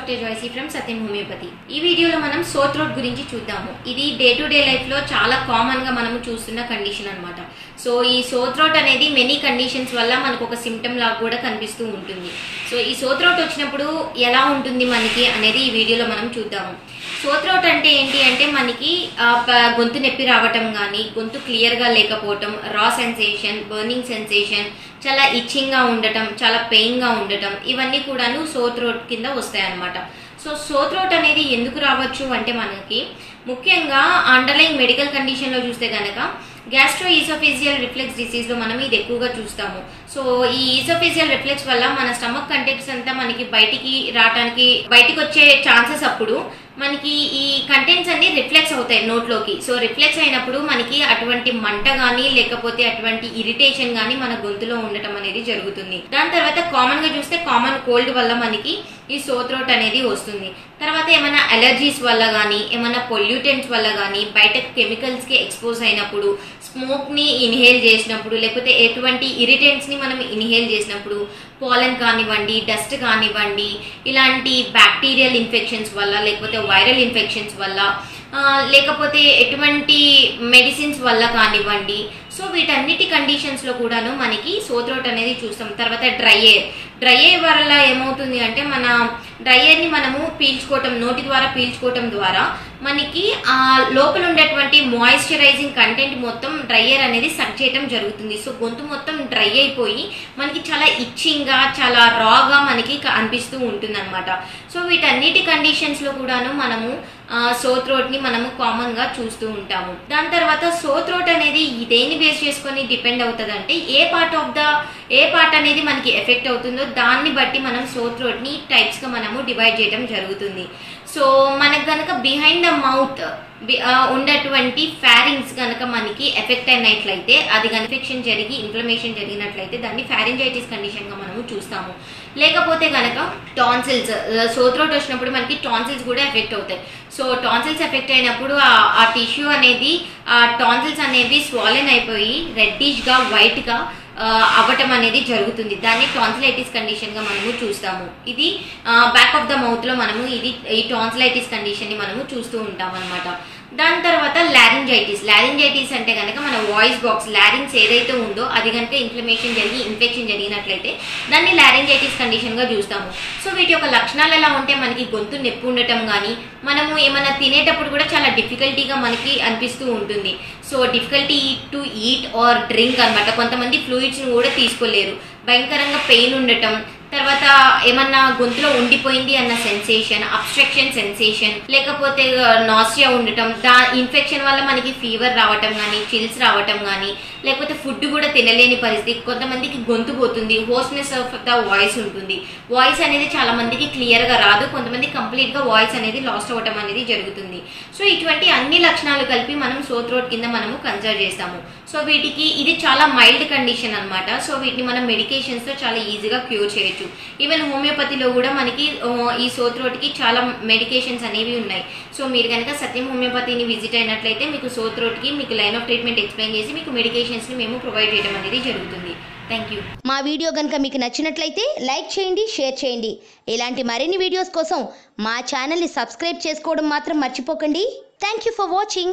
Doctor Joycy from Satyam homeopathy. ఈ వీడియోలో మనం సోర్ థ్రోట్ గురించి చూద్దాము. ఇది డే టు డే లైఫ్ లో చాలా కామన్ గా మనము చూస్తున్న కండిషన్ అన్నమాట. సో ఈ సోర్ థ్రోట్ అనేది మెనీ కండిషన్స్ వల్ల మనకు ఒక సిమ్టమ్ లాగా కూడా కనిపిస్తూ ఉంటుంది. సో ఈ సోర్ థ్రోట్ వచ్చినప్పుడు ఎలా ఉంటుంది మనకి అనేది ఈ వీడియోలో మనం చూద్దాము. సోర్ థ్రోట్ అంటే ఏంటి అంటే మనకి గొంతు నొప్పి రావటం కానీ, గొంతు క్లియర్ గా లేకపోవటం, రా సెన్సేషన్, బర్నింగ్ సెన్సేషన్, చాలా ఇచ్చింగ్ గా ఉండటం, చాలా పెయిన్ గా ఉండటం, ఇవన్నీ కూడాను సోర్ థ్రోట్ కింద వస్తాయి అన్నమాట. సో సోర్ థ్రోట్ అనేది ఎందుకు రావచ్చు అంటే మనకి ముఖ్యంగా అండర్లైన్ మెడికల్ కండిషన్ లో చూస్తే గనక గ్యాస్ట్రో ఈసోఫేజియల్ రిఫ్లెక్స్ డిసీజ్ లో మనం ఇది ఎక్కువగా చూస్తాము. సో ఈ ఈసోఫేజియల్ రిఫ్లెక్స్ వల్ల మన స్టమక్ కంటెంట్స్ అంతా మనకి బయటికి వచ్చే ఛాన్సెస్ అప్పుడు మనకి ఈ కంటెంట్స్ అన్ని రిఫ్లెక్స్ అవుతాయి నోట్లోకి. సో రిఫ్లెక్స్ అయినప్పుడు మనకి అటువంటి మంట గానీ లేకపోతే అటువంటి ఇరిటేషన్ గానీ మన గొంతులో ఉండటం అనేది జరుగుతుంది. దాని తర్వాత కామన్ గా చూస్తే కామన్ కోల్డ్ వల్ల మనకి ఈ సోర్ థ్రోట్ అనేది వస్తుంది. తర్వాత ఏమైనా అలర్జీస్ వల్ల గానీ, ఏమైనా పొల్యూటెంట్స్ వల్ల గానీ, బయట కెమికల్స్ కి ఎక్స్పోజ్ అయినప్పుడు, స్మోక్ ని ఇన్హేల్ చేసినప్పుడు, లేకపోతే ఎటువంటి ఇరిటెంట్స్ ని మనం ఇన్హేల్ చేసినప్పుడు, పాలెన్ కానివ్వండి, డస్ట్ కానివ్వండి, ఇలాంటి బ్యాక్టీరియల్ ఇన్ఫెక్షన్స్ వల్ల, లేకపోతే వైరల్ ఇన్ఫెక్షన్స్ వల్ల, లేకపోతే ఎటువంటి మెడిసిన్స్ వల్ల కానివ్వండి. సో వీటన్నిటి కండిషన్స్ లో కూడాను మనకి సోర్ థ్రోట్ అనేది చూస్తాం. తర్వాత డ్రై ఎయిర్ వల్ల ఏమవుతుంది అంటే మన డ్రై ఎయిర్ ని మనము పీల్చుకోవటం, నోటి ద్వారా పీల్చుకోవటం ద్వారా మనకి ఆ లోపల ఉండేటువంటి మాయిశ్చరైజింగ్ కంటెంట్ మొత్తం డ్రై ఎయిర్ అనేది సక్ చేయడం జరుగుతుంది. సో గొంతు మొత్తం డ్రై అయిపోయి మనకి చాలా ఇచ్చింగ్ గా, చాలా రాగా మనకి అనిపిస్తూ ఉంటుంది అనమాట. సో వీటన్నిటి కండిషన్స్ లో కూడాను మనము సోర్ థ్రోట్ ని మనము కామన్ గా చూస్తూ ఉంటాము. దాని తర్వాత సోర్ థ్రోట్ అనేది దేన్ని బేస్ చేసుకొని డిపెండ్ అవుతుంది అంటే ఏ పార్ట్ అనేది మనకి ఎఫెక్ట్ అవుతుందో దాన్ని బట్టి మనం సోర్ థ్రోట్ ని టైప్స్ గా మనము డివైడ్ చేయడం జరుగుతుంది. సో మనకు గనక బిహైండ్ ద మౌత్ ఉన్నటువంటి ఫారింగ్స్ గనక మనకి ఎఫెక్ట్ అయినట్లయితే, అది ఇన్ఫెక్షన్ జరిగి ఇన్ఫ్లమేషన్ జరిగినట్లయితే దాన్ని ఫారింజైటిస్ కండిషన్ గా మనము చూస్తాము. లేకపోతే గనక టాన్సిల్స్, సోర్ థ్రోట్ వచ్చినప్పుడు మనకి టాన్సిల్స్ కూడా ఎఫెక్ట్ అవుతాయి. సో టాన్సిల్స్ ఎఫెక్ట్ అయినప్పుడు ఆ టిష్యూ అనేది, ఆ టాన్సిల్స్ అనేవి స్వాలెన్ అయిపోయి రెడ్డిష్ గా, వైట్ గా అవ్వటం అనేది జరుగుతుంది. దాన్ని టాన్సిలైటిస్ కండిషన్ గా మనము చూస్తాము. ఇది బ్యాక్ ఆఫ్ ద మౌత్ లో మనము ఈ టాన్సిలైటిస్ కండిషన్ ని మనము చూస్తూ ఉంటాం అనమాట. దాని తర్వాత లారింజైటిస్ అంటే కనుక మన వాయిస్ బాక్స్, లారింగ్స్ ఏదైతే ఉందో అది కనుక ఇన్ఫ్లమేషన్ జరిగి ఇన్ఫెక్షన్ జరిగినట్లయితే దాన్ని లారింజైటిస్ కండిషన్ గా చూస్తాము. సో వీటి యొక్క లక్షణాలు ఎలా ఉంటే మనకి గొంతు నొప్పి ఉండటం కానీ, మనము ఏమైనా తినేటప్పుడు కూడా చాలా డిఫికల్టీగా మనకి అనిపిస్తూ ఉంటుంది. So difficulty to eat or drink అనమాట. కొంతమంది ఫ్లూయిడ్స్ ని కూడా తీసుకోలేరు, భయంకరంగా పెయిన్ ఉండటం, తర్వాత ఏమన్నా గొంతులో ఉండిపోయింది అన్న సెన్సేషన్, అబ్స్ట్రక్షన్ సెన్సేషన్, లేకపోతే నాసియా ఉండటం, ఇన్ఫెక్షన్ వల్ల మనకి ఫీవర్ రావటం కానీ, చిల్స్ రావటం కానీ, లేకపోతే ఫుడ్ కూడా తినలేని పరిస్థితి. కొంతమందికి గొంతు పోతుంది, హోస్నెస్ ఆఫ్ ద వాయిస్ ఉంటుంది, వాయిస్ అనేది చాలా మందికి క్లియర్ గా రాదు, కొంతమంది కంప్లీట్ గా వాయిస్ అనేది లాస్ట్ అవ్వటం అనేది జరుగుతుంది. సో ఇటువంటి అన్ని లక్షణాలు కలిపి మనం సోర్ థ్రోట్ కింద మనము కన్సిడర్ చేస్తాము. సో వీటికి ఇది చాలా మైల్డ్ కండిషన్ అనమాట. సో వీటిని మనం మెడికేషన్స్ తో చాలా ఈజీగా క్యూర్ చేయొచ్చు. ఈవెన్ హోమియోపతిలో కూడా మనకి ఈ సోర్ థ్రోట్ కి చాలా మెడికేషన్స్ అనేవి ఉన్నాయి. సో మీరు కనుక సత్యం హోమియోపతిని విజిట్ అయినట్లయితే మీకు సోర్ థ్రోట్ కి మీకు లైన్ ఆఫ్ ట్రీట్మెంట్ ఎక్స్ప్లెయిన్ చేసి మీకు మెడికేషన్స్ ని మేము ప్రొవైడ్ చేయడం అనేది జరుగుతుంది. Thank you. మా వీడియో కనుక మీకు నచ్చినట్లయితే లైక్ చేయండి, షేర్ చేయండి. ఇలాంటి మరిన్ని వీడియోస్ కోసం మా ఛానల్ని సబ్స్క్రైబ్ చేసుకోవడం మాత్రం మర్చిపోకండి. Thank you for watching.